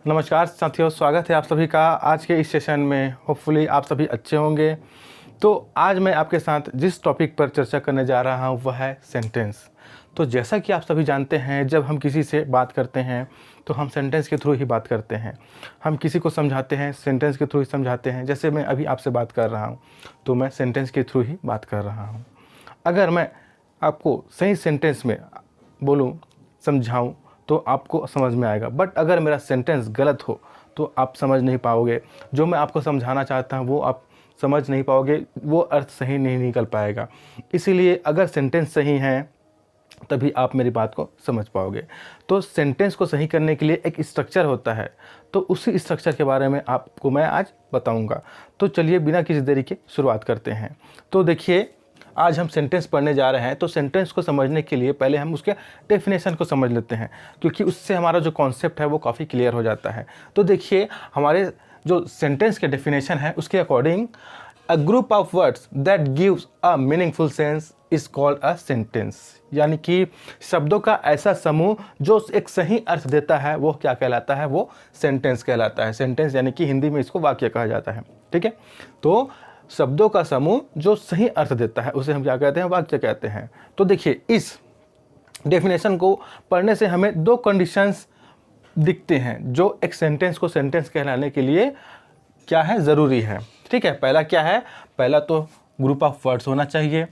नमस्कार साथियों, स्वागत है आप सभी का आज के इस सेशन में। होपफुली आप सभी अच्छे होंगे। तो आज मैं आपके साथ जिस टॉपिक पर चर्चा करने जा रहा हूँ वह है सेंटेंस। तो जैसा कि आप सभी जानते हैं, जब हम किसी से बात करते हैं तो हम सेंटेंस के थ्रू ही बात करते हैं। हम किसी को समझाते हैं, सेंटेंस के थ्रू ही समझाते हैं। जैसे मैं अभी आपसे बात कर रहा हूँ तो मैं सेंटेंस के थ्रू ही बात कर रहा हूँ। अगर मैं आपको सही सेंटेंस में बोलूँ, समझाऊँ तो आपको समझ में आएगा, बट अगर मेरा सेंटेंस गलत हो तो आप समझ नहीं पाओगे। जो मैं आपको समझाना चाहता हूँ वो आप समझ नहीं पाओगे, वो अर्थ सही नहीं निकल पाएगा। इसीलिए अगर सेंटेंस सही है तभी आप मेरी बात को समझ पाओगे। तो सेंटेंस को सही करने के लिए एक स्ट्रक्चर होता है, तो उसी स्ट्रक्चर के बारे में आपको मैं आज बताऊंगा। तो चलिए बिना किसी देरी के शुरुआत करते हैं। तो देखिए, आज हम सेंटेंस पढ़ने जा रहे हैं, तो सेंटेंस को समझने के लिए पहले हम उसके डेफिनेशन को समझ लेते हैं, क्योंकि उससे हमारा जो कॉन्सेप्ट है वो काफ़ी क्लियर हो जाता है। तो देखिए, हमारे जो सेंटेंस के डेफिनेशन है उसके according, a group of words that gives a meaningful sense is called a sentence. यानी कि शब्दों का ऐसा समूह जो एक सही अर्थ देता है वो क्या कहलाता है? वो सेंटेंस कहलाता है। सेंटेंस यानी कि हिंदी में इसको वाक्य कहा जाता है। ठीक है, तो शब्दों का समूह जो सही अर्थ देता है उसे हम क्या कहते हैं? वाक्य कहते हैं। तो देखिए, इस डेफिनेशन को पढ़ने से हमें दो कंडीशंस दिखते हैं जो एक सेंटेंस को सेंटेंस कहलाने के लिए क्या है, ज़रूरी है। ठीक है, पहला क्या है? पहला तो ग्रुप ऑफ वर्ड्स होना चाहिए।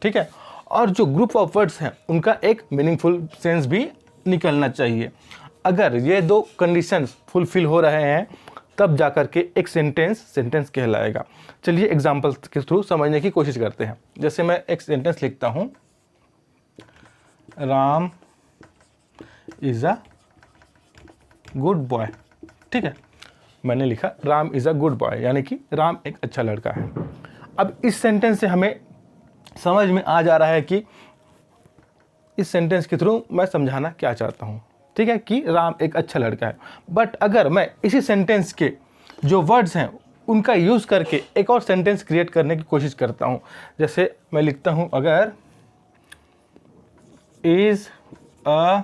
ठीक है, और जो ग्रुप ऑफ वर्ड्स हैं उनका एक मीनिंगफुल सेंस भी निकलना चाहिए। अगर ये दो कंडीशंस फुलफिल हो रहे हैं तब जाकर के एक सेंटेंस कहलाएगा। चलिए एग्जाम्पल्स के थ्रू समझने की कोशिश करते हैं। जैसे मैं एक सेंटेंस लिखता हूँ, Ram is a good boy. ठीक है, मैंने लिखा Ram is a good boy, यानी कि राम एक अच्छा लड़का है। अब इस सेंटेंस से हमें समझ में आ जा रहा है कि इस सेंटेंस के थ्रू मैं समझाना क्या चाहता हूँ। ठीक है, कि राम एक अच्छा लड़का है। बट अगर मैं इसी सेंटेंस के जो वर्ड्स हैं उनका यूज़ करके एक और सेंटेंस क्रिएट करने की कोशिश करता हूँ, जैसे मैं लिखता हूँ, अगर is a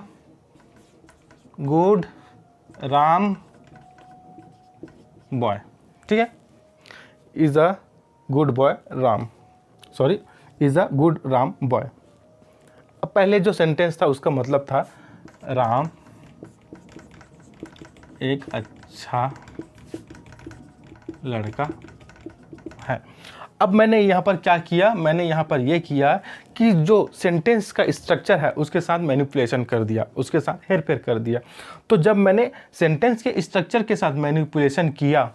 good Ram boy. ठीक है, is a good boy Ram, sorry, is a good Ram boy. अब पहले जो सेंटेंस था उसका मतलब था राम एक अच्छा लड़का है। अब मैंने यहाँ पर क्या किया? मैंने यहाँ पर यह किया कि जो सेंटेंस का स्ट्रक्चर है उसके साथ मैनिपुलेशन कर दिया, उसके साथ हेरफेर कर दिया। तो जब मैंने सेंटेंस के स्ट्रक्चर के साथ मैनिपुलेशन किया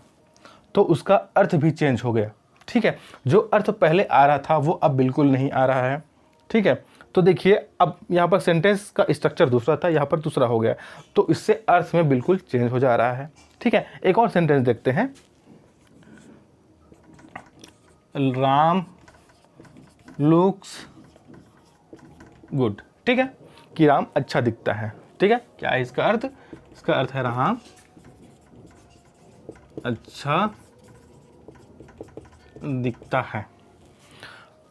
तो उसका अर्थ भी चेंज हो गया। ठीक है, जो अर्थ पहले आ रहा था वो अब बिल्कुल नहीं आ रहा है। ठीक है, तो देखिए, अब यहाँ पर सेंटेंस का स्ट्रक्चर दूसरा था, यहाँ पर दूसरा हो गया, तो इससे अर्थ में बिल्कुल चेंज हो जा रहा है। ठीक है, एक और सेंटेंस देखते हैं, राम लुक्स गुड। ठीक है, कि राम अच्छा दिखता है। ठीक है, क्या है इसका अर्थ? इसका अर्थ है राम अच्छा दिखता है।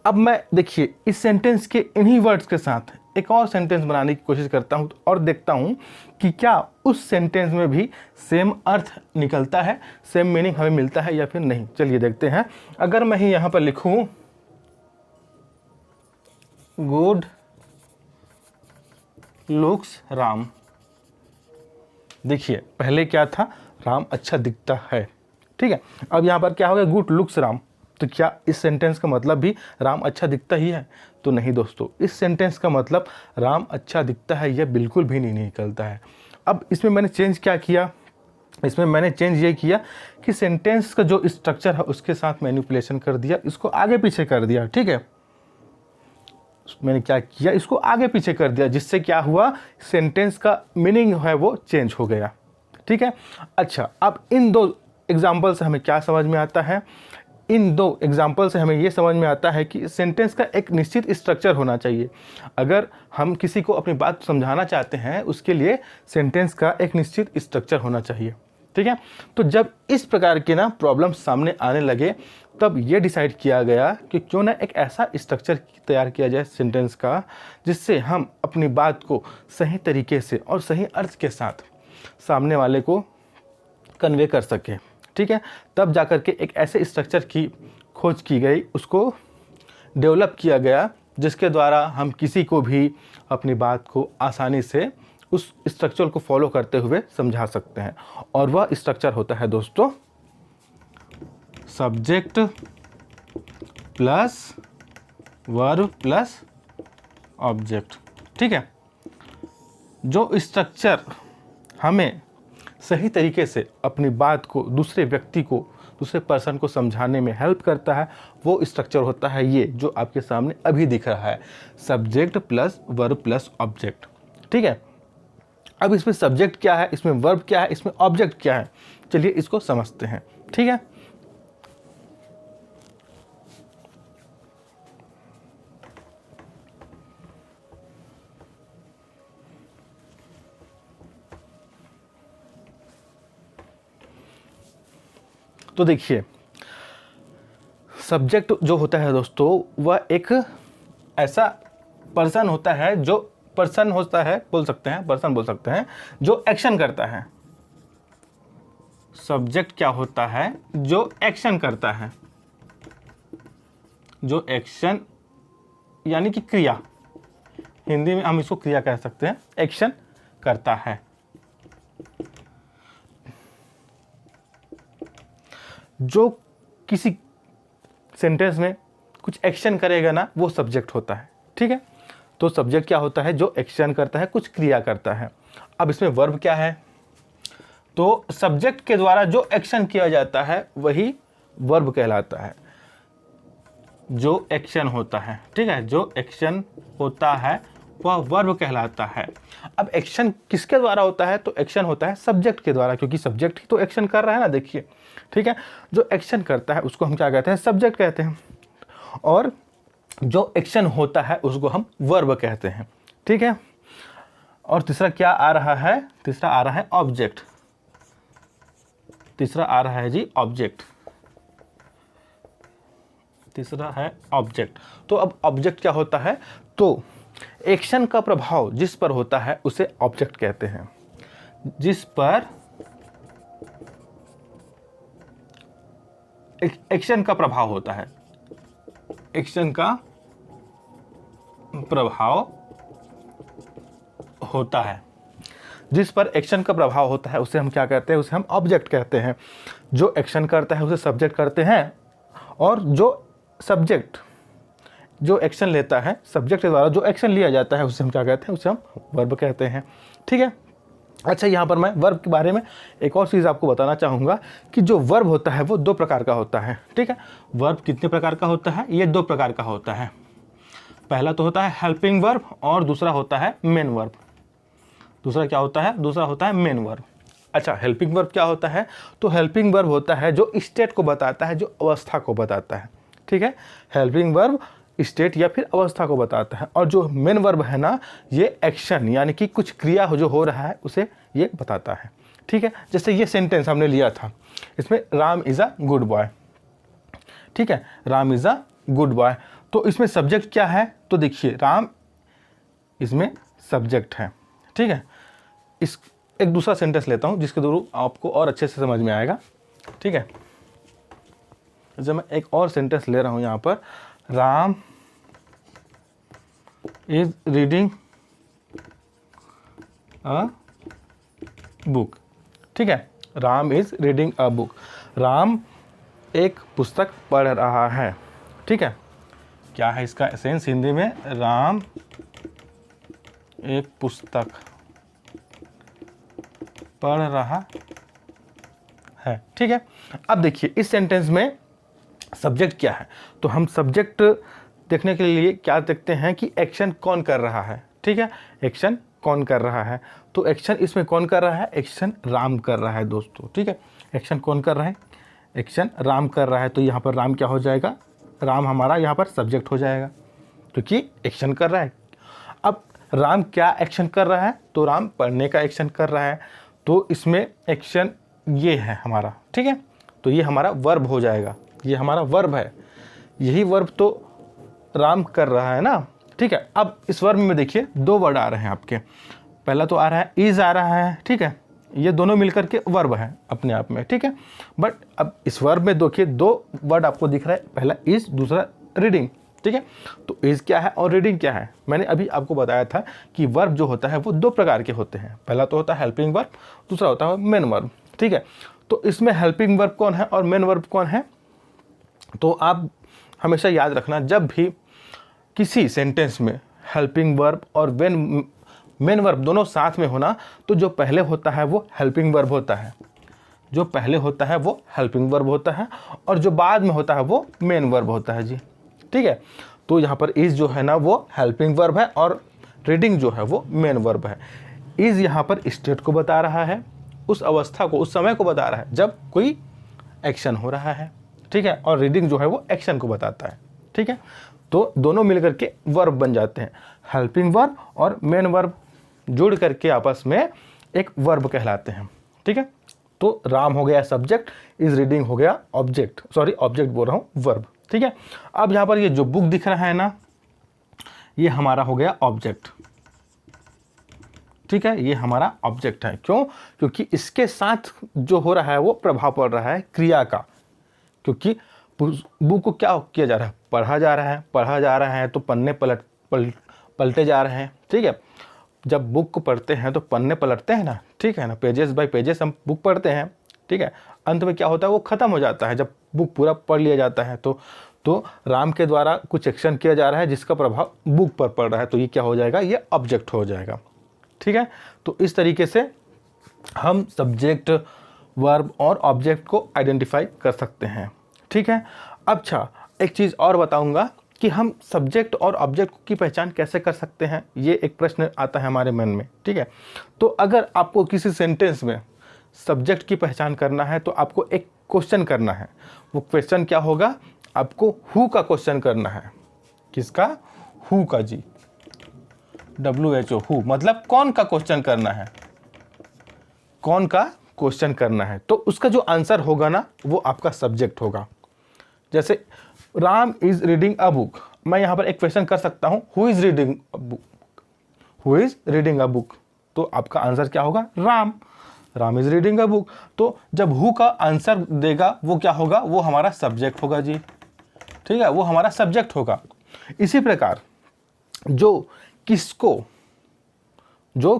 अब मैं देखिए इस सेंटेंस के इन्हीं वर्ड्स के साथ एक और सेंटेंस बनाने की कोशिश करता हूं और देखता हूं कि क्या उस सेंटेंस में भी सेम अर्थ निकलता है, सेम मीनिंग हमें मिलता है या फिर नहीं। चलिए देखते हैं। अगर मैं ही यहां पर लिखूं गुड लुक्स राम, देखिए पहले क्या था? राम अच्छा दिखता है। ठीक है, अब यहां पर क्या हो गया? Good looks Ram. तो क्या इस सेंटेंस का मतलब भी राम अच्छा दिखता ही है? तो नहीं दोस्तों, इस सेंटेंस का मतलब राम अच्छा दिखता है यह बिल्कुल भी नहीं निकलता है। अब इसमें मैंने चेंज क्या किया? इसमें मैंने चेंज ये किया कि सेंटेंस का जो स्ट्रक्चर है उसके साथ मैनिपुलेशन कर दिया, इसको आगे पीछे कर दिया। ठीक है, मैंने क्या किया? इसको आगे पीछे कर दिया, जिससे क्या हुआ? सेंटेंस का मीनिंग है वो चेंज हो गया। ठीक है, अच्छा, अब इन दो एग्जाम्पल से हमें क्या समझ में आता है? इन दो एग्जाम्पल से हमें ये समझ में आता है कि सेंटेंस का एक निश्चित स्ट्रक्चर होना चाहिए। अगर हम किसी को अपनी बात समझाना चाहते हैं उसके लिए सेंटेंस का एक निश्चित स्ट्रक्चर होना चाहिए। ठीक है, तो जब इस प्रकार के ना प्रॉब्लम सामने आने लगे तब ये डिसाइड किया गया कि क्यों ना एक ऐसा स्ट्रक्चर तैयार किया जाए सेंटेंस का, जिससे हम अपनी बात को सही तरीके से और सही अर्थ के साथ सामने वाले को कन्वे कर सके, ठीक है। तब जाकर के एक ऐसे स्ट्रक्चर की खोज की गई, उसको डेवलप किया गया, जिसके द्वारा हम किसी को भी अपनी बात को आसानी से उस स्ट्रक्चर को फॉलो करते हुए समझा सकते हैं। और वह स्ट्रक्चर होता है दोस्तों subject plus verb plus object, ठीक है। जो स्ट्रक्चर हमें सही तरीके से अपनी बात को दूसरे व्यक्ति को, दूसरे पर्सन को समझाने में हेल्प करता है, वो स्ट्रक्चर होता है ये जो आपके सामने अभी दिख रहा है, subject plus verb plus object, ठीक है। अब इसमें सब्जेक्ट क्या है, इसमें वर्ब क्या है, इसमें ऑब्जेक्ट क्या है, चलिए इसको समझते हैं, ठीक है। तो देखिए, सब्जेक्ट जो होता है दोस्तों, वह एक ऐसा पर्सन होता है, जो पर्सन होता है, बोल सकते हैं पर्सन बोल सकते हैं, जो एक्शन करता है। सब्जेक्ट क्या होता है, जो एक्शन करता है, जो एक्शन यानी कि क्रिया, हिंदी में हम इसको क्रिया कह सकते हैं, एक्शन करता है। जो किसी सेंटेंस में कुछ एक्शन करेगा ना, वो सब्जेक्ट होता है, ठीक है। तो सब्जेक्ट क्या होता है, जो एक्शन करता है, कुछ क्रिया करता है। अब इसमें वर्ब क्या है, तो सब्जेक्ट के द्वारा जो एक्शन किया जाता है वही वर्ब कहलाता है, जो एक्शन होता है, ठीक है। जो एक्शन होता है वह वर्ब कहलाता है। अब एक्शन किसके द्वारा होता है, तो एक्शन होता है सब्जेक्ट के द्वारा, क्योंकि सब्जेक्ट ही तो एक्शन कर रहा है ना, देखिए, ठीक है। जो एक्शन करता है उसको हम क्या कहते हैं, सब्जेक्ट कहते हैं, और जो एक्शन होता है उसको हम वर्ब कहते हैं, ठीक है। और तीसरा क्या आ रहा है, तीसरा आ रहा है ऑब्जेक्ट, तीसरा आ रहा है जी ऑब्जेक्ट, तीसरा है ऑब्जेक्ट। तो अब ऑब्जेक्ट क्या होता है, तो एक्शन का प्रभाव जिस पर होता है उसे ऑब्जेक्ट कहते हैं। जिस पर एक्शन का प्रभाव होता है, एक्शन का प्रभाव होता है, जिस पर एक्शन का प्रभाव होता है उसे हम क्या कहते हैं, उसे हम ऑब्जेक्ट कहते हैं। जो एक्शन करता है उसे सब्जेक्ट करते हैं, और जो सब्जेक्ट जो एक्शन लेता है, सब्जेक्ट के द्वारा जो एक्शन लिया जाता है उसे हम क्या कहते हैं, उसे हम वर्ब कहते हैं, ठीक है। अच्छा, यहाँ पर मैं वर्ब के बारे में एक और चीज़ आपको बताना चाहूँगा कि जो वर्ब होता है वो दो प्रकार का होता है, ठीक है। वर्ब कितने प्रकार का होता है, ये दो प्रकार का होता है। पहला तो होता है हेल्पिंग वर्ब, और दूसरा होता है मेन वर्ब। दूसरा क्या होता है, दूसरा होता है मेन वर्ब। अच्छा, हेल्पिंग वर्ब क्या होता है, तो हेल्पिंग वर्ब होता है जो स्टेट को बताता है, जो अवस्था को बताता है, ठीक है। हेल्पिंग वर्ब स्टेट या फिर अवस्था को बताता है, और जो मेन वर्ब है ना, ये एक्शन यानी कि कुछ क्रिया जो हो रहा है उसे ये बताता है, ठीक है। जैसे ये सेंटेंस हमने लिया था, इसमें Ram is a good boy, ठीक है, Ram is a good boy. तो इसमें सब्जेक्ट क्या है, तो देखिए राम इसमें सब्जेक्ट है, ठीक है। इस एक दूसरा सेंटेंस लेता हूँ जिसके थ्रू आपको और अच्छे से समझ में आएगा, ठीक है। जब मैं एक और सेंटेंस ले रहा हूँ यहाँ पर, Ram is reading a book, ठीक है, Ram is reading a book. Ram एक पुस्तक पढ़ रहा है, ठीक है। क्या है इसका सेंस हिंदी में, राम एक पुस्तक पढ़ रहा है, ठीक है। अब देखिए इस सेंटेंस में सब्जेक्ट क्या है, तो हम सब्जेक्ट देखने के लिए क्या देखते हैं कि एक्शन कौन कर रहा है, ठीक है, एक्शन कौन कर रहा है। तो एक्शन इसमें कौन कर रहा है, एक्शन राम कर रहा है दोस्तों, ठीक है। एक्शन कौन कर रहा है, एक्शन राम कर रहा है। तो यहाँ पर राम क्या हो जाएगा, राम हमारा यहाँ पर सब्जेक्ट हो जाएगा, क्योंकि एक्शन कर रहा है। अब राम क्या एक्शन कर रहा है, तो राम पढ़ने का एक्शन कर रहा है, तो इसमें एक्शन ये है हमारा, ठीक है। तो ये हमारा वर्ब हो जाएगा, ये हमारा वर्ब है, यही वर्ब तो राम कर रहा है ना, ठीक है। अब इस वर्ब में देखिए दो वर्ड आ रहे हैं आपके, पहला तो आ रहा है इज़ आ रहा है, ठीक है, ये दोनों मिलकर के वर्ब है अपने आप में, ठीक है। बट अब इस वर्ब में देखिए दो वर्ड आपको दिख रहा है, पहला इज, दूसरा रीडिंग, ठीक है। तो इज क्या है और रीडिंग क्या है, मैंने अभी आपको बताया था कि वर्ब जो होता है वो दो प्रकार के होते हैं, पहला तो होता है हेल्पिंग वर्ब, दूसरा होता है मेन वर्ब, ठीक है। तो इसमें हेल्पिंग वर्ब कौन है और मेन वर्ब कौन है, तो आप हमेशा याद रखना, जब भी किसी सेंटेंस में हेल्पिंग वर्ब और मेन वर्ब दोनों साथ में होना, तो जो पहले होता है वो हेल्पिंग वर्ब होता है, जो पहले होता है वो हेल्पिंग वर्ब होता है, और जो बाद में होता है वो मेन वर्ब होता है जी, ठीक है। तो यहाँ पर इज जो है ना वो हेल्पिंग वर्ब है और रीडिंग जो है वो मेन वर्ब है। इज यहाँ पर स्टेट को बता रहा है, उस अवस्था को, उस समय को बता रहा है जब कोई एक्शन हो रहा है, ठीक है, और रीडिंग जो है वो एक्शन को बताता है, ठीक है। तो दोनों मिलकर के वर्ब बन जाते हैं, हेल्पिंग वर्ब और मेन वर्ब जुड़ करके आपस में एक वर्ब कहलाते हैं, ठीक है। तो राम हो गया सब्जेक्ट, इज रीडिंग हो गया ऑब्जेक्ट, सॉरी ऑब्जेक्ट बोल रहा हूँ, वर्ब, ठीक है। अब यहाँ पर ये जो बुक दिख रहा है ना, ये हमारा हो गया ऑब्जेक्ट, ठीक है, ये हमारा ऑब्जेक्ट है। क्यों? क्योंकि इसके साथ जो हो रहा है वो प्रभाव पड़ रहा है क्रिया का, क्योंकि बुक को क्या किया जा रहा है, पढ़ा जा रहा है, पढ़ा जा रहा है तो पन्ने पलटे जा रहे हैं, ठीक है। जब बुक को पढ़ते हैं तो पन्ने पलटते हैं ना, ठीक है ना, पेजेस बाय पेजेस हम बुक पढ़ते हैं, ठीक है। अंत में क्या होता है वो ख़त्म हो जाता है जब बुक पूरा पढ़ लिया जाता है। तो राम के द्वारा कुछ एक्शन किया जा रहा है जिसका प्रभाव बुक पर पड़ रहा है, तो ये क्या हो जाएगा, ये ऑब्जेक्ट हो जाएगा, ठीक है। तो इस तरीके से हम सब्जेक्ट, वर्ब और ऑब्जेक्ट को आइडेंटिफाई कर सकते हैं, ठीक है। अच्छा, एक चीज़ और बताऊंगा कि हम सब्जेक्ट और ऑब्जेक्ट की पहचान कैसे कर सकते हैं, ये एक प्रश्न आता है हमारे मन में, ठीक है। तो अगर आपको किसी सेंटेंस में सब्जेक्ट की पहचान करना है तो आपको एक क्वेश्चन करना है। वो क्वेश्चन क्या होगा, आपको हु का क्वेश्चन करना है। किसका? हु का जी, WHO, हु मतलब कौन का क्वेश्चन करना है, कौन का क्वेश्चन करना है। तो उसका जो आंसर होगा ना वो आपका सब्जेक्ट होगा। जैसे Ram is reading a book, मैं यहाँ पर एक क्वेश्चन कर सकता हूँ, who is reading a book, who is reading a book, तो आपका आंसर क्या होगा, Ram, Ram is reading a book. तो जब हु का आंसर देगा वो क्या होगा, वो हमारा सब्जेक्ट होगा जी, ठीक है, वो हमारा सब्जेक्ट होगा। इसी प्रकार जो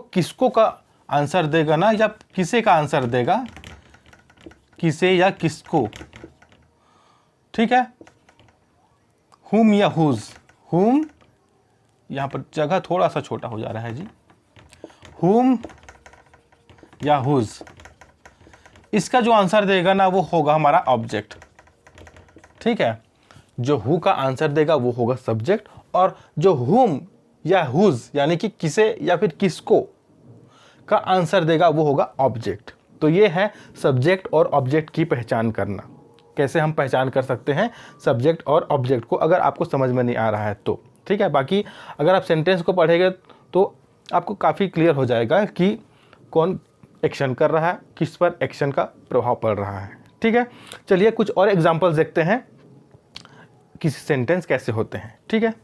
किसको का आंसर देगा ना, या किसे का आंसर देगा, किसे या किसको, ठीक है, हुम या हुज, हुम, यहां पर जगह थोड़ा सा छोटा हो जा रहा है जी, हुम या हुज, इसका जो आंसर देगा ना वो होगा हमारा ऑब्जेक्ट, ठीक है। जो हु का आंसर देगा वो होगा सब्जेक्ट, और जो हुम या हुज यानी कि किसे या फिर किसको का आंसर देगा वो होगा ऑब्जेक्ट। तो ये है सब्जेक्ट और ऑब्जेक्ट की पहचान करना। कैसे हम पहचान कर सकते हैं सब्जेक्ट और ऑब्जेक्ट को, अगर आपको समझ में नहीं आ रहा है तो, ठीक है। बाकी अगर आप सेंटेंस को पढ़ेंगे तो आपको काफ़ी क्लियर हो जाएगा कि कौन एक्शन कर रहा है, किस पर एक्शन का प्रभाव पड़ रहा है, ठीक है। चलिए कुछ और एग्जांपल्स देखते हैं किसी सेंटेंस कैसे होते हैं, ठीक है।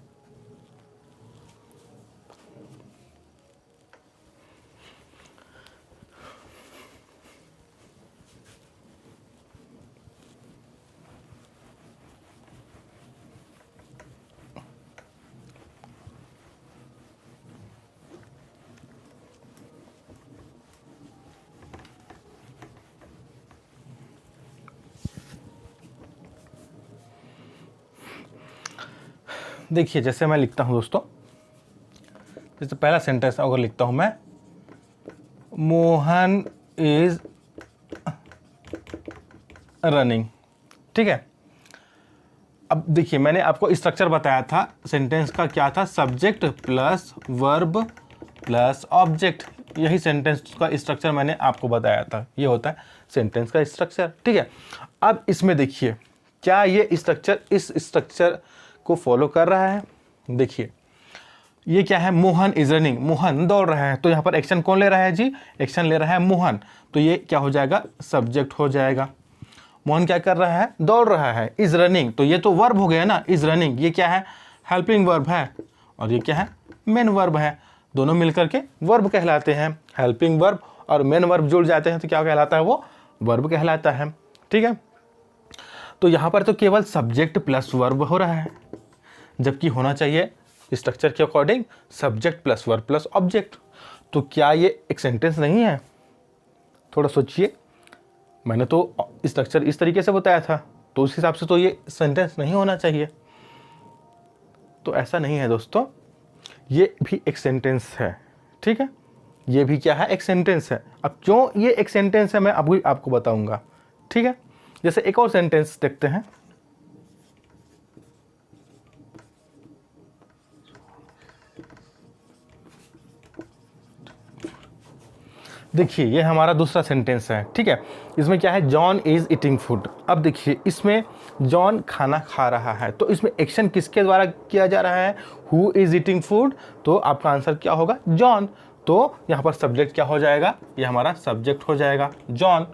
देखिए जैसे मैं लिखता हूं दोस्तों, जैसे पहला सेंटेंस अगर लिखता हूं मैं, मोहन इज रनिंग, ठीक है। अब देखिए मैंने आपको स्ट्रक्चर बताया था सेंटेंस का, क्या था, subject plus verb plus object, यही सेंटेंस का स्ट्रक्चर मैंने आपको बताया था, ये होता है सेंटेंस का स्ट्रक्चर, ठीक है। अब इसमें देखिए क्या ये स्ट्रक्चर इस स्ट्रक्चर को फॉलो कर रहा है। देखिए ये क्या है, मोहन इज रनिंग, मोहन दौड़ रहा है, तो यहाँ पर एक्शन कौन ले रहा है जी, एक्शन ले रहा है मोहन, तो ये क्या हो जाएगा, सब्जेक्ट हो जाएगा। मोहन क्या कर रहा है, दौड़ रहा है, इज रनिंग, तो ये तो वर्ब हो गया ना, इज रनिंग, ये क्या है, हेल्पिंग वर्ब है, और ये क्या है, मेन वर्ब है, दोनों मिलकर के वर्ब कहलाते हैं, हेल्पिंग वर्ब और मेन वर्ब जुड़ जाते हैं तो क्या कहलाता है, वो वर्ब कहलाता है। ठीक है, तो यहाँ पर तो केवल सब्जेक्ट प्लस वर्ब हो रहा है, जबकि होना चाहिए स्ट्रक्चर के according subject plus verb plus object. तो क्या ये एक सेंटेंस नहीं है? थोड़ा सोचिए, मैंने तो स्ट्रक्चर इस तरीके से बताया था, तो उस हिसाब से तो ये सेंटेंस नहीं होना चाहिए। तो ऐसा नहीं है दोस्तों, ये भी एक सेंटेंस है। ठीक है, ये भी क्या है, एक सेंटेंस है। अब क्यों ये एक सेंटेंस है मैं अभी आपको बताऊंगा। ठीक है, जैसे एक और सेंटेंस देखते हैं। देखिए ये हमारा दूसरा सेंटेंस है। ठीक है, इसमें क्या है, जॉन इज ईटिंग फूड। अब देखिए इसमें जॉन खाना खा रहा है, तो इसमें एक्शन किसके द्वारा किया जा रहा है, हु इज ईटिंग फूड। तो आपका आंसर क्या होगा, जॉन। तो यहाँ पर सब्जेक्ट क्या हो जाएगा, ये हमारा सब्जेक्ट हो जाएगा जॉन।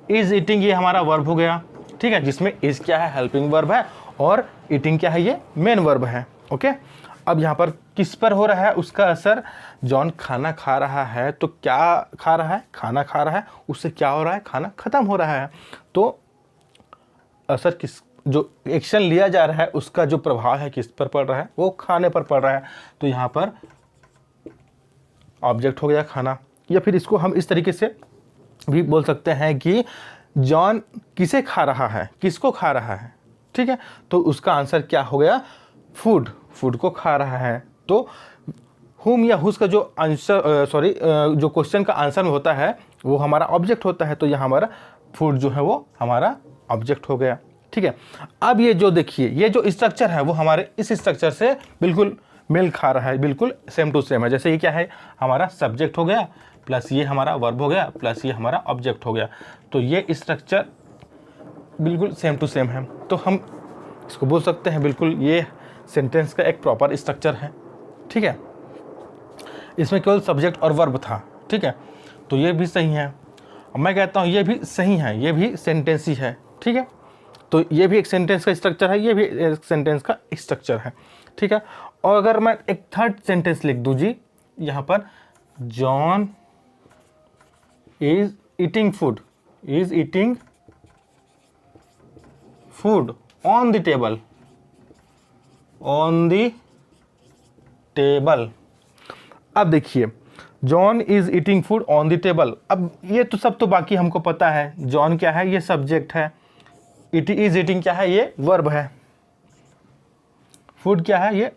इज ईटिंग ये हमारा वर्ब हो गया। ठीक है, जिसमें इज क्या है, हेल्पिंग वर्ब है, और ईटिंग क्या है, ये मेन वर्ब है। ओके, अब यहाँ पर किस पर हो रहा है उसका असर, जॉन खाना खा रहा है, तो क्या खा रहा है, खाना खा रहा है, उससे क्या हो रहा है, खाना खत्म हो रहा है। तो असर किस, जो एक्शन लिया जा रहा है उसका जो प्रभाव है किस पर पड़ रहा है, वो खाने पर पड़ रहा है। तो यहाँ पर ऑब्जेक्ट हो गया खाना। या फिर इसको हम इस तरीके से भी बोल सकते हैं कि जॉन किसे खा रहा है, किसको खा रहा है। ठीक है, तो उसका आंसर क्या हो गया, फूड, फूड को खा रहा है। तो हुम या हुस का जो आंसर जो क्वेश्चन का आंसर में होता है वो हमारा ऑब्जेक्ट होता है। तो यहाँ हमारा फूड जो है वो हमारा ऑब्जेक्ट हो गया। ठीक है, अब ये जो देखिए ये जो स्ट्रक्चर है वो हमारे इस स्ट्रक्चर से बिल्कुल मेल खा रहा है, बिल्कुल सेम टू सेम है। जैसे ये क्या है, हमारा सब्जेक्ट हो गया प्लस ये हमारा वर्ब हो गया प्लस ये हमारा ऑब्जेक्ट हो गया। तो ये स्ट्रक्चर बिल्कुल सेम टू सेम है। तो हम इसको बोल सकते हैं बिल्कुल ये सेंटेंस का एक प्रॉपर स्ट्रक्चर है। ठीक है, इसमें केवल सब्जेक्ट और वर्ब था। ठीक है, तो ये भी सही है। मैं कहता हूँ ये भी सही है, ये भी सेंटेंस ही है। ठीक है, तो ये भी एक सेंटेंस का स्ट्रक्चर है, ये भी एक सेंटेंस का स्ट्रक्चर है। ठीक है, और अगर मैं एक थर्ड सेंटेंस लिख दूँ जी, यहाँ पर John is eating food, is eating food on the table, on the table. अब देखिए John is eating food on the table. अब ये तो सब तो बाकी हमको पता है, जॉन क्या है, ये सब्जेक्ट है, इट इज ईटिंग क्या है, ये वर्ब है, फूड क्या है, ये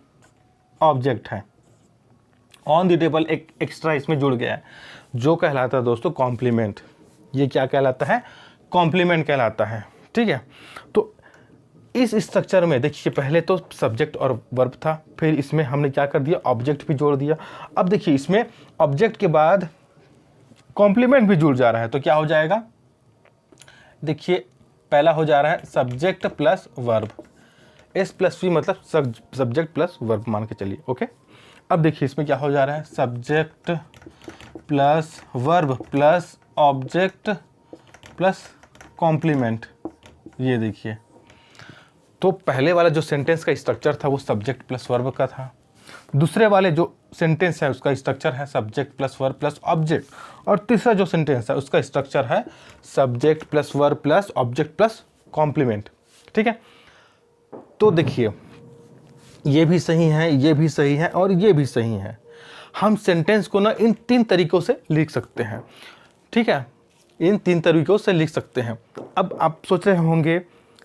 ऑब्जेक्ट है, ऑन द टेबल एक एक्स्ट्रा इसमें जुड़ गया है जो कहलाता है दोस्तों कॉम्प्लीमेंट। ये क्या कहलाता है, कॉम्प्लीमेंट कहलाता है। ठीक है, तो इस स्ट्रक्चर में देखिए पहले तो सब्जेक्ट और वर्ब था, फिर इसमें हमने क्या कर दिया, ऑब्जेक्ट भी जोड़ दिया। अब देखिए इसमें ऑब्जेक्ट के बाद कॉम्प्लीमेंट भी जुड़ जा रहा है, तो क्या हो जाएगा, देखिए पहला हो जा रहा है subject plus verb, S plus V मतलब सब्जेक्ट प्लस वर्ब मान के चलिए। ओके, अब देखिए इसमें क्या हो जा रहा है, subject plus verb plus object plus complement. ये देखिए, तो पहले वाला जो सेंटेंस का स्ट्रक्चर था वो सब्जेक्ट प्लस वर्ब का था, दूसरे वाले जो सेंटेंस है उसका स्ट्रक्चर है subject plus verb plus object, और तीसरा जो सेंटेंस है उसका स्ट्रक्चर है subject plus verb plus object plus complement. ठीक है, तो देखिए ये भी सही है, ये भी सही है और ये भी सही है। हम सेंटेंस को ना इन तीन तरीकों से लिख सकते हैं। ठीक है, इन तीन तरीकों से लिख सकते हैं। अब आप सोच रहे होंगे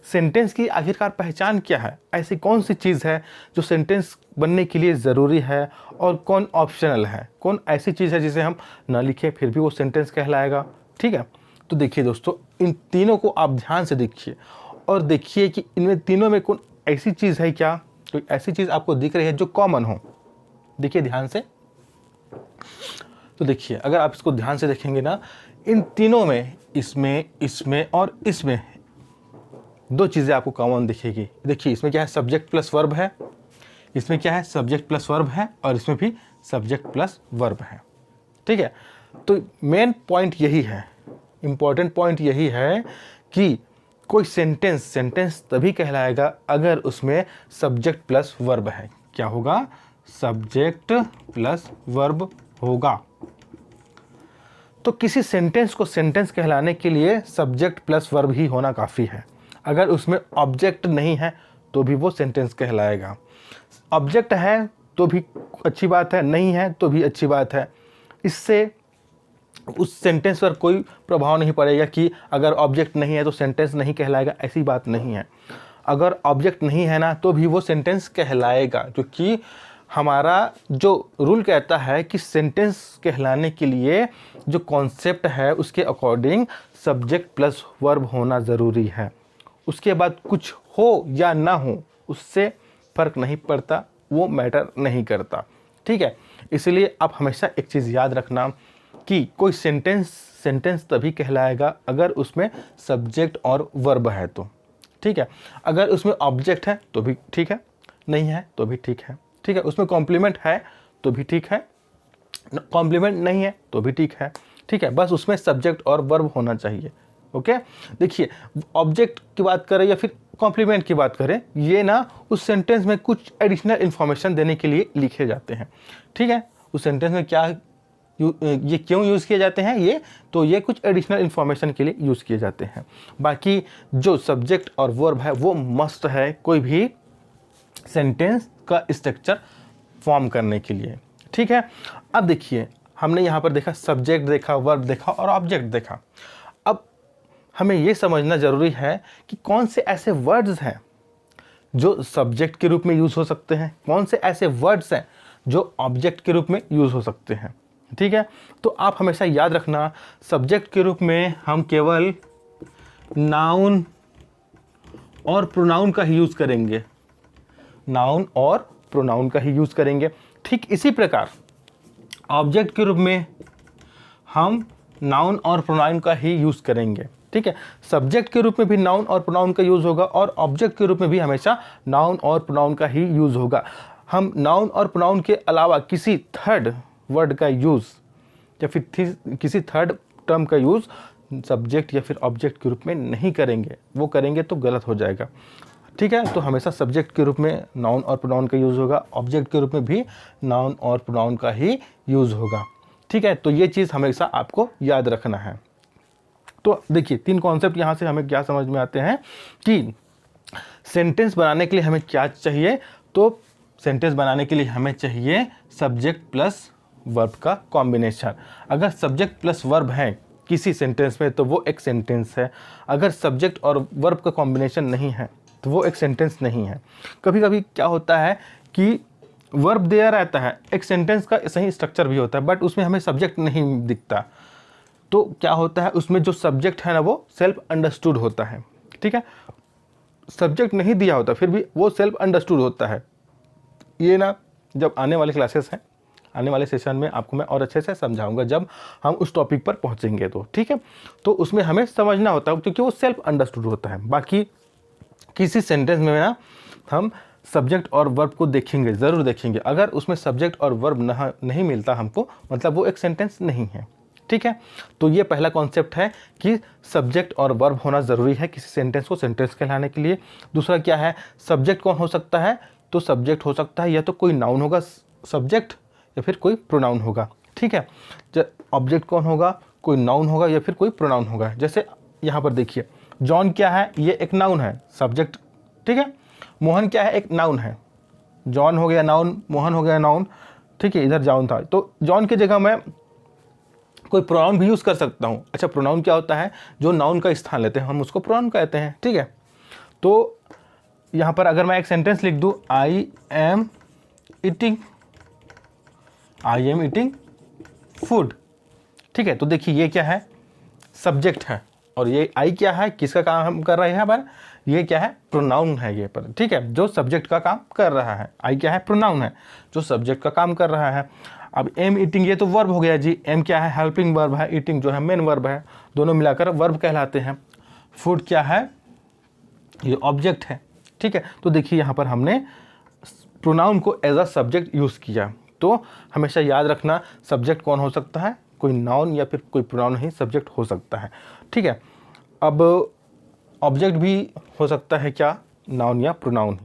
सेंटेंस की आखिरकार पहचान क्या है, ऐसी कौन सी चीज़ है जो सेंटेंस बनने के लिए ज़रूरी है और कौन ऑप्शनल है, कौन ऐसी चीज़ है जिसे हम ना लिखें फिर भी वो सेंटेंस कहलाएगा। ठीक है, तो देखिए दोस्तों इन तीनों को आप ध्यान से देखिए और देखिए कि इनमें तीनों में कौन ऐसी चीज़ है, क्या कोई ऐसी चीज़ आपको दिख रही है जो कॉमन हो। देखिए ध्यान से, तो देखिए अगर आप इसको ध्यान से देखेंगे ना, इन तीनों में इसमें, इसमें और इसमें दो चीज़ें आपको कॉमन दिखेगी। देखिए इसमें क्या है, सब्जेक्ट प्लस वर्ब है, इसमें क्या है, सब्जेक्ट प्लस वर्ब है, और इसमें भी सब्जेक्ट प्लस वर्ब है। ठीक है, तो मेन पॉइंट यही है, इम्पॉर्टेंट पॉइंट यही है कि कोई सेंटेंस तभी कहलाएगा अगर उसमें सब्जेक्ट प्लस वर्ब है। क्या होगा, सब्जेक्ट प्लस वर्ब होगा। तो किसी सेंटेंस को सेंटेंस कहलाने के लिए सब्जेक्ट प्लस वर्ब ही होना काफ़ी है। अगर उसमें ऑब्जेक्ट नहीं है तो भी वो सेंटेंस कहलाएगा। ऑब्जेक्ट है तो भी अच्छी बात है, नहीं है तो भी अच्छी बात है। इससे उस सेंटेंस पर कोई प्रभाव नहीं पड़ेगा कि अगर ऑब्जेक्ट नहीं है तो सेंटेंस नहीं कहलाएगा, ऐसी बात नहीं है। अगर ऑब्जेक्ट नहीं है ना तो भी वो सेंटेंस कहलाएगा, क्योंकि हमारा जो रूल कहता है कि सेंटेंस कहलाने के लिए जो कॉन्सेप्ट है उसके अकॉर्डिंग सब्जेक्ट प्लस वर्ब होना ज़रूरी है। उसके बाद कुछ हो या ना हो उससे फ़र्क नहीं पड़ता, वो मैटर नहीं करता। ठीक है, इसलिए आप हमेशा एक चीज़ याद रखना कि कोई सेंटेंस तभी कहलाएगा अगर उसमें सब्जेक्ट और वर्ब है तो। ठीक है, अगर उसमें ऑब्जेक्ट है तो भी ठीक है, नहीं है तो भी ठीक है। ठीक है, उसमें कॉम्प्लीमेंट है तो भी ठीक है, कॉम्प्लीमेंट नहीं है तो भी ठीक है। ठीक है, बस उसमें सब्जेक्ट और वर्ब होना चाहिए। ओके, देखिए ऑब्जेक्ट की बात करें या फिर कॉम्प्लीमेंट की बात करें, ये ना उस सेंटेंस में कुछ एडिशनल इन्फॉर्मेशन देने के लिए लिखे जाते हैं। ठीक है, उस सेंटेंस में क्या ये क्यों यूज़ किए जाते हैं, ये कुछ एडिशनल इन्फॉर्मेशन के लिए यूज़ किए जाते हैं। बाकी जो सब्जेक्ट और वर्ब है वो मस्ट है कोई भी सेंटेंस का स्ट्रक्चर फॉर्म करने के लिए। ठीक है, अब देखिए हमने यहाँ पर देखा सब्जेक्ट देखा, वर्ब देखा और ऑब्जेक्ट देखा। अब हमें ये समझना ज़रूरी है कि कौन से ऐसे वर्ड्स हैं जो सब्जेक्ट के रूप में यूज़ हो सकते हैं, कौन से ऐसे वर्ड्स हैं जो ऑब्जेक्ट के रूप में यूज़ हो सकते हैं। ठीक है, तो आप हमेशा याद रखना सब्जेक्ट के रूप में हम केवल नाउन और प्रोनाउन का ही यूज़ करेंगे, नाउन और प्रोनाउन का ही यूज़ करेंगे। ठीक इसी प्रकार ऑब्जेक्ट के रूप में हम नाउन और प्रोनाउन का ही यूज़ करेंगे। ठीक है, सब्जेक्ट के रूप में भी नाउन और प्रोनाउन का यूज़ होगा और ऑब्जेक्ट के रूप में भी हमेशा नाउन और प्रोनाउन का ही यूज़ होगा। हम नाउन और प्रोनाउन के अलावा किसी थर्ड वर्ड का यूज़ या फिर किसी थर्ड टर्म का यूज़ सब्जेक्ट या फिर ऑब्जेक्ट के रूप में नहीं करेंगे, वो करेंगे तो गलत हो जाएगा। ठीक है, तो हमेशा सब्जेक्ट के रूप में नाउन और प्रोनाउन का यूज़ होगा, ऑब्जेक्ट के रूप में भी नाउन और प्रोनाउन का ही यूज़ होगा। ठीक है, तो ये चीज़ हमेशा आपको याद रखना है। तो देखिए 3 कॉन्सेप्ट यहाँ से हमें क्या समझ में आते हैं कि सेंटेंस बनाने के लिए हमें क्या चाहिए। तो सेंटेंस बनाने के लिए हमें चाहिए सब्जेक्ट प्लस वर्ब का कॉम्बिनेशन। अगर सब्जेक्ट प्लस वर्ब है किसी सेंटेंस में तो वो एक सेंटेंस है। अगर सब्जेक्ट और वर्ब का कॉम्बिनेशन नहीं है तो वो एक सेंटेंस नहीं है। कभी कभी क्या होता है कि वर्ब दिया रहता है, एक सेंटेंस का सही स्ट्रक्चर भी होता है, बट उसमें हमें सब्जेक्ट नहीं दिखता। तो क्या होता है उसमें जो सब्जेक्ट है ना वो सेल्फ अंडरस्टूड होता है। ठीक है, सब्जेक्ट नहीं दिया होता फिर भी वो सेल्फ अंडरस्टूड होता है। ये ना जब आने वाले क्लासेस हैं, आने वाले सेशन में आपको मैं और अच्छे से समझाऊंगा जब हम उस टॉपिक पर पहुंचेंगे तो। ठीक है, तो उसमें हमें समझना होता है क्योंकि वो सेल्फ अंडरस्टूड होता है। बाकी किसी सेंटेंस में ना हम सब्जेक्ट और वर्ब को देखेंगे, ज़रूर देखेंगे। अगर उसमें सब्जेक्ट और वर्ब नहीं मिलता हमको, मतलब वो एक सेंटेंस नहीं है। ठीक है, तो ये पहला कॉन्सेप्ट है कि सब्जेक्ट और वर्ब होना ज़रूरी है किसी सेंटेंस को सेंटेंस कहलाने के लिए। दूसरा क्या है, सब्जेक्ट कौन हो सकता है, तो सब्जेक्ट हो सकता है या तो कोई नाउन होगा सब्जेक्ट या फिर कोई प्रोनाउन होगा। ठीक है, ऑब्जेक्ट कौन होगा, कोई नाउन होगा या फिर कोई प्रोनाउन होगा। जैसे यहाँ पर देखिए जॉन क्या है, ये एक नाउन है, सब्जेक्ट। ठीक है, मोहन क्या है, एक नाउन है। जॉन हो गया नाउन, मोहन हो गया नाउन। ठीक है, इधर जॉन था तो जॉन की जगह मैं कोई प्रोनाउन भी यूज़ कर सकता हूँ। अच्छा, प्रोनाउन क्या होता है, जो नाउन का स्थान लेते हैं हम उसको प्रोनाउन कहते हैं। ठीक है, तो यहाँ पर अगर मैं एक सेंटेंस लिख दूँ, आई एम ईटिंग फूड। ठीक है, तो देखिए ये क्या है, सब्जेक्ट है और ये आई क्या है, किसका काम हम कर रहे हैं यहाँ पर, ये क्या है, प्रोनाउन है ये पर। ठीक है, जो सब्जेक्ट का काम कर रहा है, आई क्या है, प्रोनाउन है जो सब्जेक्ट का काम कर रहा है। अब एम ईटिंग ये तो वर्ब हो गया जी, एम क्या है, हेल्पिंग वर्ब है, ईटिंग जो है मेन वर्ब है, दोनों मिलाकर वर्ब कहलाते हैं। फूड क्या है, ये ऑब्जेक्ट है। ठीक है, तो देखिए यहाँ पर हमने प्रोनाउन को एज अ सब्जेक्ट यूज़ किया। तो हमेशा याद रखना सब्जेक्ट कौन हो सकता है, कोई नाउन या फिर कोई प्रोनाउन ही सब्जेक्ट हो सकता है। ठीक है, अब ऑब्जेक्ट भी हो सकता है क्या, नाउन या प्रोनाउन।